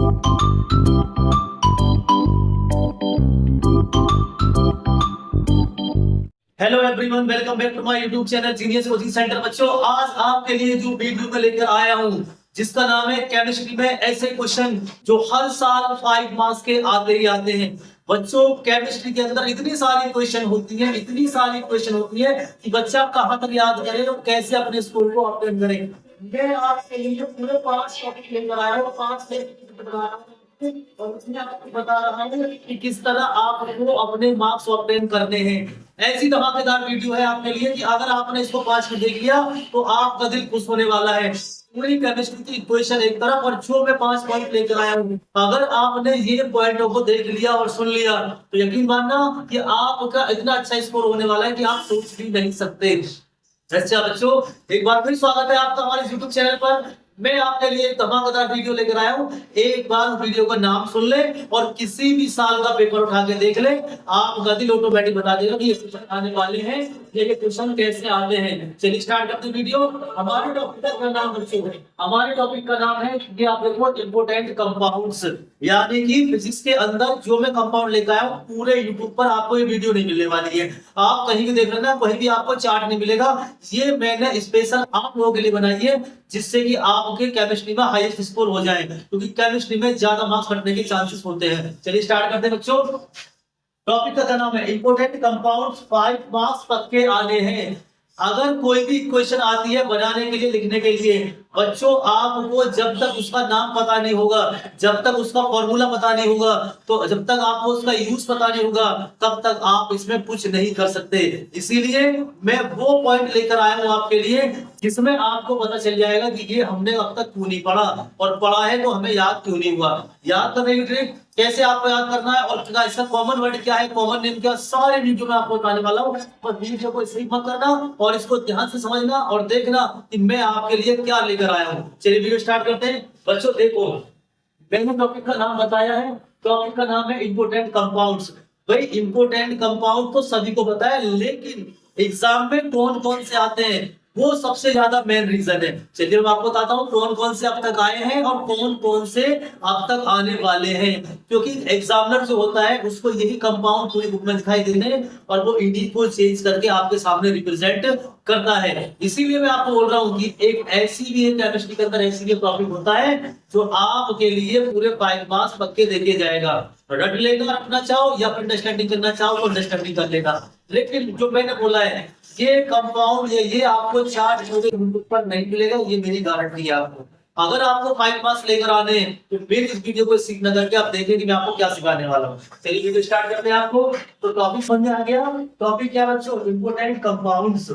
Hello everyone, welcome back to my YouTube channel genius coaching centre. बच्चों, आज आपके लिए जो वीडियो में लेकर आया हूं जिसका नाम है केमिस्ट्री में ऐसे क्वेश्चन जो हर साल 5 मार्क्स के आते ही आते हैं। बच्चों, केमिस्ट्री के अंदर इतनी सारी क्वेश्चन होती है कि बच्चा कहां तक याद करे और कैसे अपने स्कोर को ऑब्टेन करे। मैं आपके लिए पूरे 5 टॉपिक लेकर आया हूं, 5 बता रहा हूं और उसमें आपको बता रहा हूं कि किस तरह आपको अपने मार्क्स ऑब्टेन करने हैं। ऐसी धमाकेदार वीडियो है आपके लिए कि अगर आपने इसको 5 में देख लिया तो आपका दिल खुश होने वाला है। पूरी केमिस्ट्री की इक्वेशन एक तरफ और जो मैं 5 पॉइंट लेकर आया हूँ, अगर आपने ये पॉइंटों को देख लिया और सुन लिया तो यकीन मानना कि आपका इतना अच्छा स्कोर होने वाला है कि आप सोच भी नहीं सकते। अच्छा बच्चों, एक बार फिर स्वागत है आपका हमारे YouTube चैनल पर। मैं आपके लिए एक धमाकेदार वीडियो लेकर आया हूँ। एक बार वीडियो का नाम सुन ले और किसी भी साल का पेपर उठा के देख ले, आपका दिल ऑटोमेटिक बता देगा कि ये क्वेश्चन आने वाले हैं, ये क्वेश्चन कैसे आते हैं। चलिए स्टार्ट करते हैं वीडियो। हमारे टॉपिक का नाम है, ये आप देखो, इंपोर्टेंट कंपाउंड्स, यानी कि फिजिक्स के अंदर जो मैं कंपाउंड लेकर आया हूँ पूरे यूट्यूब पर आपको ये वीडियो नहीं मिलने वाली है। आप कहीं भी देख लेना, कहीं भी आपको चार्ट नहीं मिलेगा। ये मैंने स्पेशल आप लोगों के लिए बनाई है जिससे कि आपके केमिस्ट्री में हाईएस्ट स्कोर हो जाए, क्योंकि केमिस्ट्री में ज्यादा मार्क्स कटने के चांसेस होते हैं। चलिए स्टार्ट करते हैं बच्चों। टॉपिक का नाम है इंपोर्टेंट कंपाउंड्स, 5 मार्क्स पक्के आने हैं। अगर कोई भी क्वेश्चन आती है बनाने के लिए, लिखने के लिए, बच्चों आपको जब तक उसका नाम पता नहीं होगा, जब तक उसका फॉर्मूला पता नहीं होगा, तो जब तक आपको उसका यूज पता नहीं होगा, तब तक आप इसमें कुछ नहीं कर सकते। इसीलिए मैं वो पॉइंट लेकर आया हूं आपके लिए जिसमें आपको पता चल जाएगा कि ये हमने अब तक क्यों नहीं पढ़ा, और पढ़ा है तो हमें याद क्यों नहीं हुआ। याद करने की ट्रिक कैसे आपको याद करना है और इसका कॉमन वर्ड क्या है, कॉमन नेम क्या, सारे वीडियो में आपको बताने वाला हूँ। और वीडियो को स्किप मत करना और इसको ध्यान से समझना और देखना कि मैं आपके लिए क्या लेकर आया हूँ। चलिए वीडियो स्टार्ट करते हैं। बच्चों देखो, मैंने टॉपिक का नाम बताया है, टॉपिक का नाम है इंपोर्टेंट कंपाउंड्स। भाई इंपोर्टेंट कंपाउंड तो सभी को पता है, लेकिन एग्जाम में कौन कौन से आते हैं वो सबसे ज्यादा मेन रीजन है। चलिए मैं आपको बताता हूँ कौन कौन से अब तक आए हैं और कौन कौन से अब तक आने वाले हैं, क्योंकि एग्जामिनर जो होता है उसको यही कंपाउंड पूरी बुक में दिखाई देते हैं और वो ईडी को चेंज करके आपके सामने रिप्रेजेंट करता है। इसीलिए मैं आपको बोल रहा हूँ कि एक ऐसी भी है केमिस्ट्री के अंदर, ऐसी भी टॉपिक होता है जो आपके लिए पूरे 5 मार्क्स पक्के देके जाएगा। रट लेना रखना चाहो या फिर अंडरस्टैंडिंग करना चाहो तो अंडरस्टैंडिंग कर लेना, लेकिन जो मैंने बोला है ये कंपाउंड ये आपको चार्ट पर नहीं मिलेगा, ये मेरी गारंटी है आपको। अगर आपको 5 मार्क्स लेकर आने हैं तो मेरी इस वीडियो को स्किप न करके आप देखें कि मैं आपको क्या सिखाने वाला हूँ। चलिए वीडियो स्टार्ट करते हैं। आपको तो टॉपिक समझ में आ गया। टॉपिक क्या बच्चों, इंपोर्टेंट कंपाउंड्स।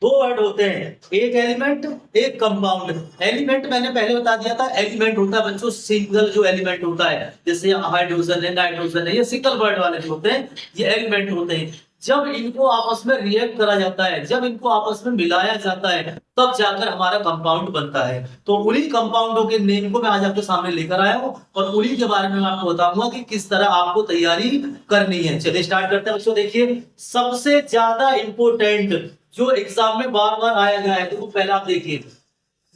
2 वर्ड होते हैं, एक एलिमेंट एक कंपाउंड। एलिमेंट मैंने पहले बता दिया था, एलिमेंट होता है बच्चों सिंगल जो एलिमेंट होता है, जैसे हाइड्रोजन है, नाइट्रोजन है, ये सिंगल वर्ड वाले जो होते हैं ये एलिमेंट होते हैं। जब इनको आपस में रिएक्ट करा जाता है, जब इनको आपस में मिलाया जाता है, तब जाकर हमारा कंपाउंड बनता है। तो उन्हीं कंपाउंडों के नेम को मैं आज आपके सामने लेकर आया हूँ और उन्हीं के बारे में मैं आपको बताऊंगा कि किस तरह आपको तैयारी करनी है। चलिए स्टार्ट करते हैं बच्चों। देखिए, सबसे ज्यादा इंपोर्टेंट जो एग्जाम में बार बार आया गया है, तो पहले आप देखिए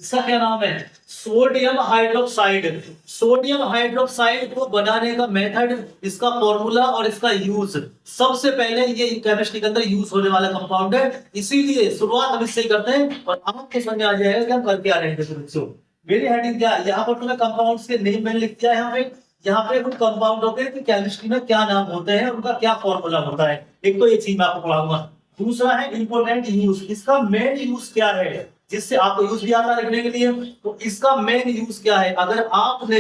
इसका क्या नाम है, सोडियम हाइड्रोक्साइड। सोडियम हाइड्रोक्साइड को बनाने का मेथड, इसका फॉर्मूला और इसका यूज, सबसे पहले ये केमिस्ट्री के अंदर यूज होने वाला कंपाउंड है। इसीलिए शुरुआत हम इससे करते हैं और आपको समझ में आ जाएगा कि हम करके आ रहे हैं। बच्चों मेरी हेडिंग क्या है, यहाँ पर तुम्हें कंपाउंड्स के नेम मैंने लिख दिया है। यहाँ पे कुछ कंपाउंड होते हैं कि केमिस्ट्री में क्या नाम होते हैं, उनका क्या फॉर्मूला होता है। एक तो ये चीज मैं आपको पढ़ाऊंगा। दूसरा है इंपोर्टेंट यूज, इसका मेन यूज क्या है, जिससे आपको यूज भी आता है लिखने के लिए। तो इसका मेन यूज क्या है, अगर आपने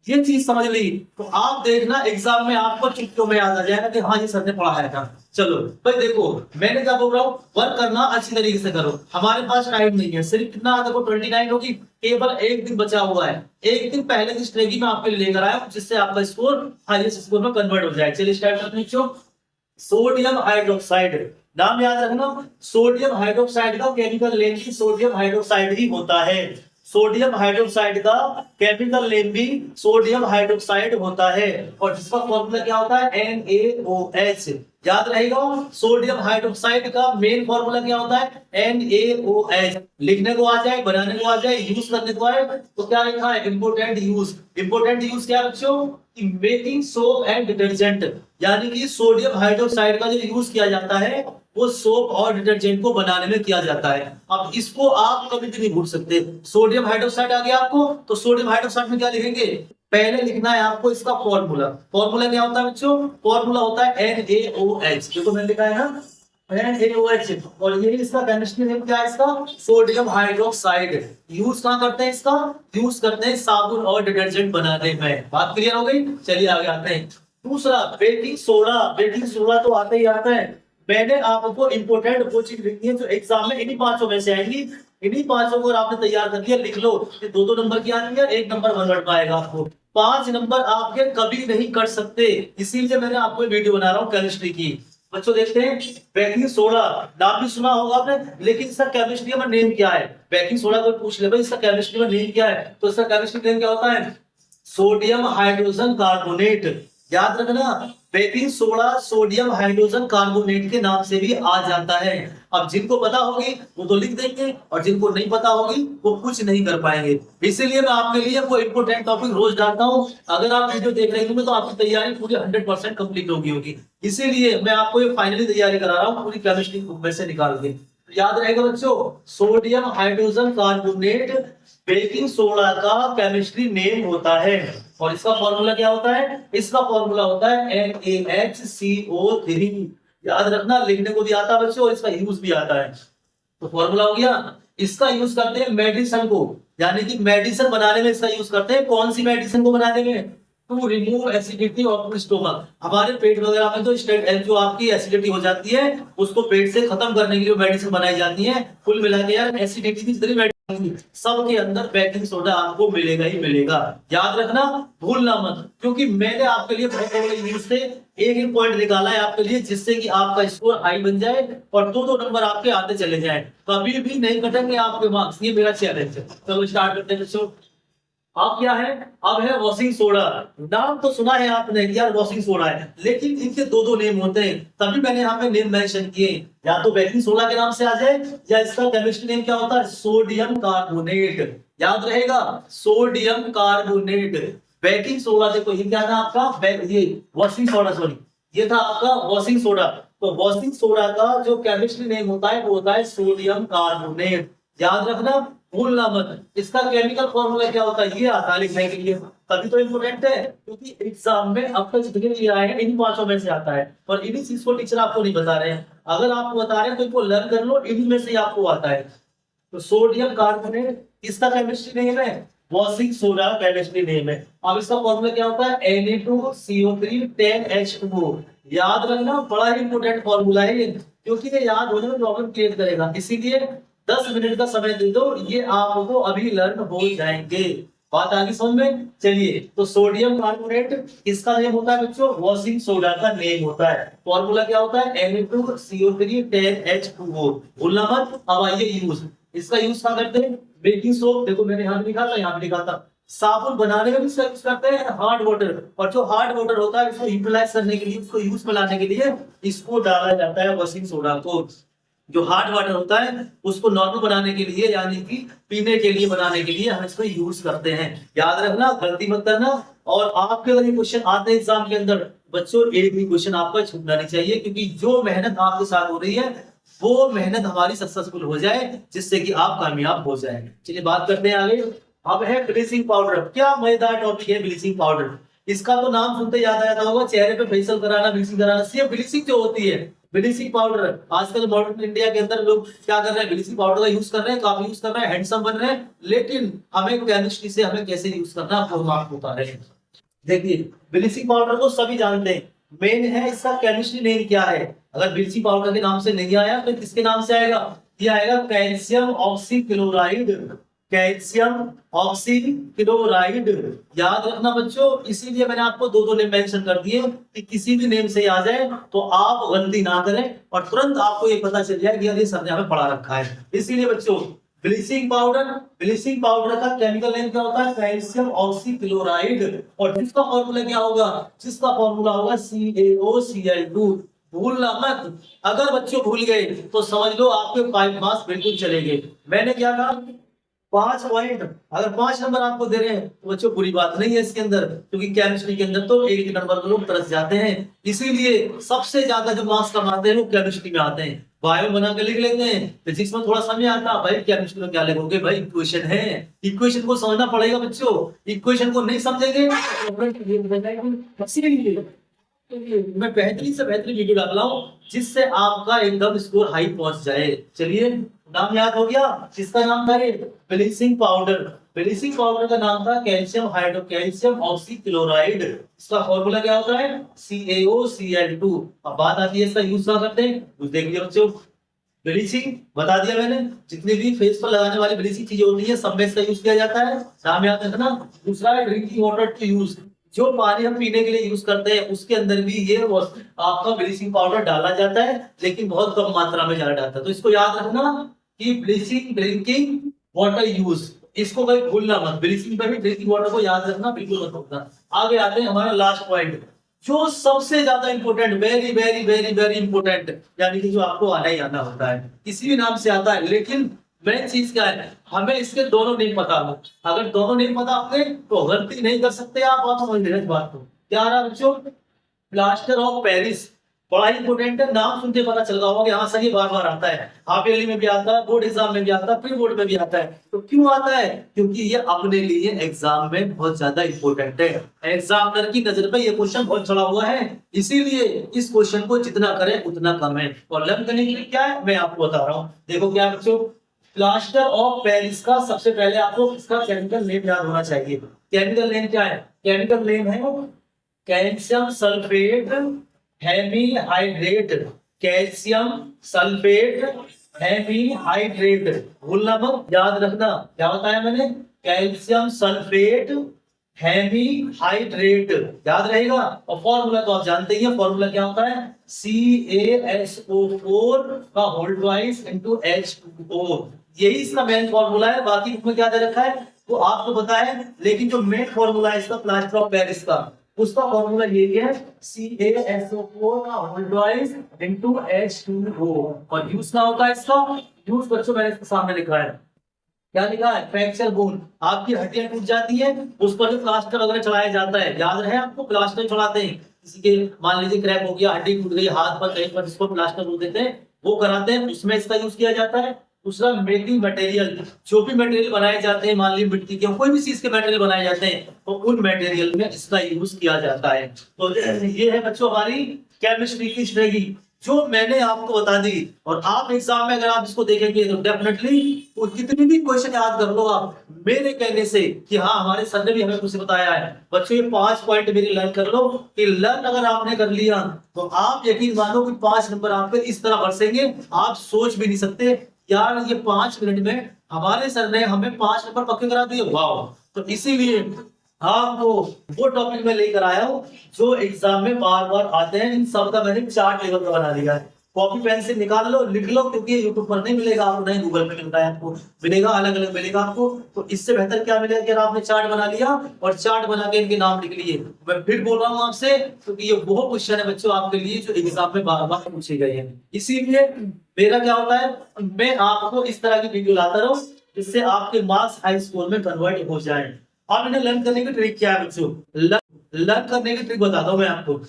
ये चीज समझ ली तो आप देखना एग्जाम में आपको चुटकियों में याद आ जाएगा कि हाँ ये सर ने पढ़ाया था। चलो भाई देखो, मैंने क्या बोल रहा हूँ, वर्क करना अच्छी तरीके से करो। हमारे पास टाइम नहीं है, सिर्फ कितना देखो 29 होगी, केवल एक दिन बचा हुआ है। एक दिन पहले की स्ट्रेटेजी में आपके लिए लेकर आया हूँ जिससे आपका स्कोर हाईएस्ट स्कोर में कन्वर्ट हो जाए। चलिए स्टार्ट करते हैं। सोडियम हाइड्रोक्साइड नाम याद रखना, सोडियम हाइड्रोक्साइड का केमिकल नेम भी सोडियम हाइड्रोक्साइड ही होता है। सोडियम हाइड्रोक्साइड का केमिकल नेम भी सोडियम हाइड्रोक्साइड होता है और जिसका फॉर्मूला क्या होता है, NaOH। याद रहेगा। सोडियम हाइड्रोक्साइड का मेन फॉर्मूला क्या होता है? NaOH। लिखने को आ जाए, बनाने को आ जाए, यूज करने को आए तो क्या लिखा है? Important use. इंपोर्टेंट यूज क्या बच्चों? मेकिंग सोप एंड डिटर्जेंट, यानी कि सोडियम हाइड्रोक्साइड का जो यूज किया जाता है वो सोप और डिटर्जेंट को बनाने में किया जाता है। अब इसको आप कभी भी नहीं भूल सकते। सोडियम हाइड्रोक्साइड आ गया आपको, तो सोडियम हाइड्रोक्साइड में क्या लिखेंगे? पहले लिखना है आपको इसका फॉर्मूला। फॉर्मूला क्या होता है बच्चों? फॉर्मूला होता है NaOH, देखो मैंने लिखा है ना, NaOH। और ये इसका केमिस्ट्री नेम क्या है? इसका सोडियम हाइड्रोक्साइड। यूज कहाँ करते हैं इसका? यूज करते हैं साबुन और डिटर्जेंट बनाने में। बात क्लियर हो गई? चलिए आगे आते हैं। दूसरा बेकिंग सोडा। बेकिंग सोडा तो आता ही आता है। मैंने आपको इंपोर्टेंट वो चीज लिखनी है जो एग्जाम में इन्हीं पांचों में से आएंगी। इन्हीं पांचों को आपने तैयार कर दिया, लिख लो। ये दो दो नंबर की आनी है, एक नंबर बढ़ पाएगा आपको। 5 नंबर आपके कभी नहीं कट सकते, इसीलिए मैंने आपको वीडियो बना रहा हूँ केमिस्ट्री की। बच्चों देखते हैं, बेकिंग सोडा नाम भी सुना होगा आपने, लेकिन इसका केमिस्ट्री में नेम क्या है? बेकिंग सोडा को पूछ ले भाई इसका केमिस्ट्री में नेम क्या है, तो इसका केमिस्ट्री नेम क्या होता है? Sodium hydrogen carbonate. याद रखना, baking soda sodium hydrogen carbonate के नाम से भी आ जाता है। अब जिनको पता होगी वो तो लिख देंगे, और जिनको नहीं पता होगी वो कुछ नहीं कर पाएंगे। इसीलिए मैं आपके लिए वो इंपोर्टेंट टॉपिक रोज डालता हूँ। अगर आप वीडियो देख रहे होंगे तो आपकी तैयारी पूरी 100% कंप्लीट होगी। इसीलिए मैं आपको ये फाइनली तैयारी करा रहा हूँ पूरी केमिस्ट्री बुक में से निकाल के। याद रहेगा बच्चों, sodium hydrogen carbonate baking soda का केमिस्ट्री नेम होता है। और इसका फॉर्मूला क्या होता है? इसका फॉर्मूला होता है NaHCO3। याद रखना, लिखने को भी आता है बच्चों और इसका यूज भी आता है। तो फॉर्मूला हो गया। इसका यूज करते हैं मेडिसिन को, यानी कि मेडिसिन बनाने में इसका यूज करते हैं। कौन सी मेडिसिन को बनाने में? To remove acidity of stomach. हमारे पेट वगैरह में तो जो आपकी एसिडिटी हो जाती है उसको पेट से खत्म करने के लिए मेडिसिन बनाई जाती है। कुल मिला के यार एसिडिटी की जितनी मेडिसिन सबके अंदर बेकिंग सोडा आपको मिलेगा ही मिलेगा। याद रखना, भूलना मत, क्योंकि मैंने आपके लिए बहुत बड़े यूज से एक पॉइंट निकाला है आपके लिए, जिससे कि आपका स्कोर हाई बन जाए और दो नंबर आपके आते चले जाए। कभी भी नहीं कटेंगे आपके मार्क्स, ये मेरा चैलेंज है। चलो स्टार्ट करते हैं बच्चों। अब क्या है? अब है वॉशिंग सोडा। नाम तो सुना है आपने यार, वॉशिंग सोडा है, लेकिन इनके दो नेम होते हैं, तभी मैंने यहाँ पे नेम मेंशन किए। या तो बेकिंग सोडा के नाम से आ जाए, या इसका केमिस्ट्री नेम क्या होता है? Sodium carbonate. याद रहेगा, सोडियम कार्बोनेट। बेकिंग सोडा देखो ये क्या था आपका? ये वॉशिंग सोडा, सॉरी ये था आपका वॉशिंग सोडा। तो वॉशिंग सोडा का जो केमिस्ट्री नेम होता है वो होता है सोडियम कार्बोनेट। याद रखना, भूलना मत। इसका केमिकल फॉर्मूला क्या होता है? ये आता है लिखने के लिए, तभी तो इंपोर्टेंट है, क्योंकि एग्जाम में अब तक जितने भी आए हैं इन पांचों में से आता है। और इन्हीं चीज को टीचर आपको नहीं बता रहे हैं, अगर आपको बता रहे हैं तो इनको लर्न कर लो, इन्हीं में से आपको आता है। तो सोडियम कार्बोनेट इसका केमिस्ट्री नेम है, वॉशिंग सोडा केमिस्ट्री नेम है। अब इसका फॉर्मूला क्या होता है? Na2CO3 10H2O। याद रखना, बड़ा ही इंपोर्टेंट फॉर्मूला है ये, क्योंकि ये याद होने में प्रॉब्लम क्रिएट करेगा। इसीलिए 10 मिनट का समय दे दो, ये आपको अभी लर्न हो जाएंगे। बात आगे समझ में? चलिए, तो सोडियम कार्बोनेट इसका नेम होता है बच्चों, वॉशिंग सोडा का नेम होता है। फॉर्मूला क्या होता है? Na2CO3 10H2O। भूलना मत। अब आइए यूज। इसका यूज कहाँ करते हैं? बेकिंग सोप, देखो मैंने यहाँ लिखा था, यहाँ लिखा था। साबुन बनाने में भी इसका यूज करते हैं, हार्ड वाटर। और जो हार्ड वाटर होता है उसको यूटिलाइज करने के लिए, उसको यूज में लाने के लिए इसको डाला जाता है, वॉशिंग सोडा को। जो हार्ड वाटर होता है उसको नॉर्मल बनाने के लिए, यानी कि पीने के लिए बनाने के लिए हम इसको यूज करते हैं। याद रखना, गलती मत करना। और आपके अगर ये क्वेश्चन आते हैं एग्जाम के अंदर बच्चों, एक भी क्वेश्चन आपका छूटना नहीं चाहिए, क्योंकि जो मेहनत आपके साथ हो रही है वो मेहनत हमारी सक्सेसफुल हो जाए, जिससे कि आप कामयाब हो जाए। चलिए बात करते हैं आगे। अब है ब्लीचिंग पाउडर। क्या मजेदार टॉपिक है ब्लीचिंग पाउडर। इसका तो नाम सुनते याद आ जाता होगा, चेहरे पे फेशियल कराना, ब्लीचिंग कराना। सिर्फ ब्लीचिंग जो होती है, ब्लीचिंग पाउडर। आजकल मॉडर्न इंडिया के अंदर लोग क्या कर रहे हैं? ब्लीचिंग पाउडर का यूज कर रहे हैं, काफी यूज कर रहे हैं, हैंडसम बन रहे हैं। लेकिन हमें केमिस्ट्री से हमें कैसे यूज करना है वो हम आपको बता रहे हैं। देखिए, ब्लीचिंग पाउडर को सभी जानते हैं, मेन है इसका केमिस्ट्री नेम क्या है। अगर ब्लीचिंग पाउडर के नाम से नहीं आया तो किसके नाम से आएगा? ये आएगा कैल्शियम ऑक्सीक्लोराइड। Calcium oxychloride. याद रखना बच्चों, इसीलिए मैंने आपको दो नेम मेंशन कर दिए कि किसी भी नेम से आ जाए तो आप गलती ना करें और तुरंत आपको ये पता चल जाए कि ये सर ने हमें पढ़ा रखा है। इसीलिए बच्चों, ब्लीचिंग पाउडर का केमिकल नेम क्या होता है? Calcium oxychloride. और जिसका फॉर्मूला क्या होगा? जिसका फॉर्मूला होगा CaOCl2। भूलना मत। अगर बच्चों भूल गए तो समझ लो आपके 5 मार्क्स बिल्कुल चले गए। मैंने क्या कहा, 5 पॉइंट, अगर 5 नंबर आपको दे रहे हैं तो बच्चों बुरी बात नहीं है इसके अंदर, क्योंकि केमिस्ट्री के अंदर तो एक ही नंबर पर लोग तरस जाते हैं। इसीलिए सबसे ज्यादा जो मार्क्स कमाते हैं वो केमिस्ट्री में आते हैं। बायो बना के लिख लेते हैं, फिजिक्स में थोड़ा समझ आता है, भाई केमिस्ट्री में क्या लिखोगे, भाई इक्वेशन है, इक्वेशन को समझना पड़ेगा बच्चों। इक्वेशन को नहीं समझेंगे मैं बेहतरीन से बेहतरीन वीडियो डाल रहा हूँ जिससे आपका एकदम स्कोर हाई पहुंच जाए। चलिए, नाम याद हो गया, किसका नाम था ये, ब्लीचिंग पाउडर। ब्लीचिंग पाउडर का नाम था कैल्शियम हाइड्रोकैल्शियम ऑक्सीक्लोराइड। इसका फॉर्मूला क्या होता है, CaOCl2। अब बात आती है इसका यूज क्या करते हैं, कुछ देख लीजिए बच्चों। ब्लीचिंग बता दिया मैंने, जितनी भी फेस पर लगाने वाली ब्लीचिंग चीजें होती है सब में इसका यूज किया जाता है, नाम याद रखना। दूसरा है ड्रिंकिंग वाटर टू यूज, जो पानी हम पीने के लिए यूज करते हैं उसके अंदर भी ये आपका ब्लीचिंग पाउडर डाला जाता है, लेकिन बहुत कम मात्रा में डाला जाता है। तो इसको याद रखना कि ब्लीचिंग ड्रिंकिंग वाटर यूज, इसको कभी भूलना मत। ब्लीचिंग पे भी ड्रिंकिंग वाटर को याद रखना, बिल्कुल मत भूलना। आगे आते हैं हमारा लास्ट पॉइंट, जो सबसे ज्यादा important, very very very very important, यानी कि जो आपको आना ही आना होता है, किसी भी नाम से आता है, लेकिन मेन चीज क्या है, हमें इसके दोनों नहीं पता हो। अगर दोनों नहीं पता आपने तो गलती नहीं कर सकते आप समझ लेना इस बात को। क्या आ रहा है बच्चों, प्लास्टर ऑफ पेरिस, बड़ा इंपोर्टेंट है, नाम सुनते पता चल रहा होगा कि हाँ सही बार बार आता है, हाफ ईयरली में भी आता है, बोर्ड एग्जाम में भी आता है, प्री बोर्ड में भी आता है। तो क्यों आता है, क्योंकि ये अपने लिए एग्जाम में बहुत ज्यादा इंपॉर्टेंट है, एग्जामिनर की नजर पे ये क्वेश्चन बहुत चढ़ा हुआ है, इसीलिए इस क्वेश्चन को जितना करें उतना कम है। और लर्न करने के लिए क्या है मैं आपको बता रहा हूँ। देखो क्या बच्चों, प्लास्टर ऑफ पेरिस का सबसे पहले आपको इसका केमिकल नेम याद होना चाहिए। केमिकल नेम क्या है, केमिकल नेम है calcium sulphate hemihydrate, calcium sulphate hemihydrate, भूलना मत, याद रखना। क्या बताया मैंने, कैल्शियम सल्फेट हेमीहाइड्रेट, याद रहेगा। और फॉर्मूला तो आप जानते ही हैं, फॉर्मूला क्या होता है, CaSO4 का होल ट्वाइस इनटू H2O, यही इसका मेन फॉर्मूला है। बाकी उसमें क्या दे रखा है वो आपको पता है, लेकिन जो मेन फॉर्मूला है इसका प्लास्टर ऑफ पेरिस का, उसका फॉर्मूला यही है, CaSO4 का होल ट्वाइस इनटू H2O। और यूज क्या होता है इसका, यूज बच्चों मैंने इसके सामने लिखा है, क्या लिखा है, फ्रैक्चर बोन, आपकी हड्डियां टूट जाती है उस पर भी प्लास्टर वगैरह चढ़ाया जाता है, याद रहे आपको, प्लास्टर चढ़ाते हैं। किसी के मान लीजिए क्रैक हो गया, हड्डी टूट गई हाथ पर कहीं पर, जिसको प्लास्टर बोल देते हैं, वो कराते हैं, उसमें इसका यूज किया जाता है। दूसरा मेकिंग मटेरियल, जो भी मटेरियल बनाए जाते हैं, मान लीजिए मिट्टी के कोई भी चीज के मटेरियल बनाए जाते हैं, तो उन मटेरियल में इसका यूज किया जाता है। तो ये है बच्चों हमारी केमिस्ट्री की स्ट्रेटजी जो मैंने आपको बता दी। और आप एग्जाम में अगर आप इसको देखेंगे तो डेफिनेटली तो कितनी भी क्वेश्चन याद कर लो आप मेरे कहने से कि हाँ हमारे सर ने भी हमें कुछ बताया है। बच्चों ये 5 पॉइंट मेरी लर्न कर लो, कि लर्न अगर आपने कर लिया तो आप यकीन मानो कि 5 नंबर आपके इस तरह बरसेंगे, आप सोच भी नहीं सकते यार ये 5 मिनट में हमारे सर ने हमें 5 नंबर पक्के करा दिए, वाह। तो इसीलिए आपको वो टॉपिक में लेकर आया हूँ जो एग्जाम में बार बार आते हैं। इन सब का मैंने चार्ट लेवल का बना दिया है, कॉपी पेन से निकाल लो, लिख लो, क्योंकि यूट्यूब पर नहीं मिलेगा आपको, नहीं गूगल पे मिलता है, आपको मिलेगा अलग अलग मिलेगा आपको। तो इससे बेहतर क्या मिलेगा कि आपने चार्ट बना लिया और चार्ट बना के इनके नाम लिख लिए। मैं फिर बोल रहा हूँ आपसे, क्योंकि ये वो क्वेश्चन है बच्चों आपके लिए जो एग्जाम में बार बार पूछे गए हैं। इसीलिए मेरा क्या होता है, मैं आपको इस तरह की वीडियो लाता रहूं जिससे आपके मार्क्स हाई स्कोर में कन्वर्ट हो जाए। अब इन्हें लर्न करने की ट्रिक क्या है बच्चों, लर्न करने की ट्रिक बताता हूं मैं आपको।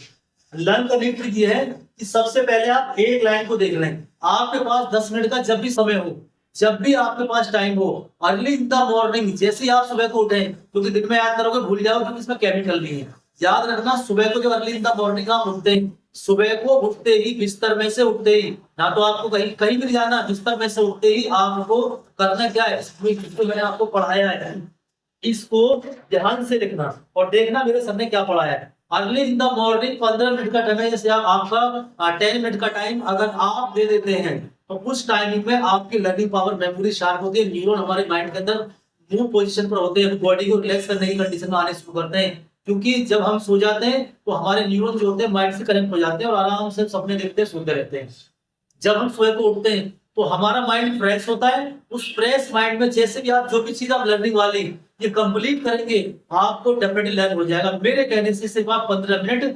लर्न करने की ट्रिक ये है कि सबसे पहले आप एक लाइन को देख लें, आपके पास 10 मिनट का जब भी समय हो, जब भी आपके पास टाइम हो, अर्ली इन द मॉर्निंग, जैसे ही आप सुबह को उठे, क्योंकि दिन में याद करोगे भूल जाओगे क्योंकि इसमें केमिकल नहीं है, याद रखना सुबह को जब अर्ली इन द मॉर्निंग आप उठते हैं, सुबह को उठते ही बिस्तर में से उठते ही, ना तो आपको कहीं कहीं भी जाना, बिस्तर में से उठते ही आपको करना क्या है, इसको मैंने आपको पढ़ाया है, इसको ध्यान से लिखना और देखना मेरे सर ने क्या पढ़ाया है। Early in the morning 15 minute का टाइम है, जैसे आपका 10 मिनट का टाइम अगर आप दे देते हैं तो उस टाइमिंग में आपकी लर्निंग पावर, मेमोरी शार्प होती है, न्यूरॉन हमारे माइंड के अंदर मूव पोजीशन पर होते हैं, बॉडी को रिलैक्स करने की कंडीशन में आने शुरू करते हैं। क्योंकि जब हम सो जाते हैं तो हमारे न्यूरॉन जो होते हैं माइंड से कनेक्ट हो जाते हैं और आराम से सपने देखते हैं, सोते रहते हैं। जब हम सोए को उठते हैं तो हमारा माइंड फ्रेश होता है, उस फ्रेश माइंड में जैसे भी आप जो भी चीज आप लर्निंग वाली ये कंप्लीट करेंगे आपको डेफिनेटली लर्न हो जाएगा। मेरे कहने से सिर्फ आप 15 मिनट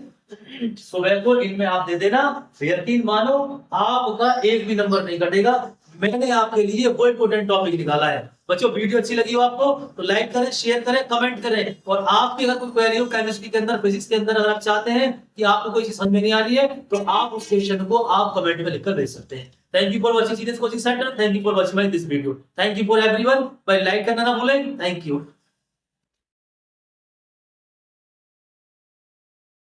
सुबह को इनमें आप दे देना, यकीन मानो आपका एक भी नंबर नहीं कटेगा। मैंने आपके लिए वो इंपोर्टेंट टॉपिक निकाला है। बच्चों वीडियो अच्छी लगी हो आपको तो लाइक करें, शेयर करें, कमेंट करें। और आपकी अगर कोई क्वेरी हो केमिस्ट्री के अंदर, फिजिक्स के अंदर, अगर आप चाहते हैं कि आपको कोई चीज समझ में नहीं आ रही है तो आप उस क्वेश्चन को आप कमेंट में लिखकर भेज सकते हैं। Thank you for watching genius coaching centre. Thank you for watching my this video. Thank you for everyone. भाई लाइक करना ना भूलें। Thank you.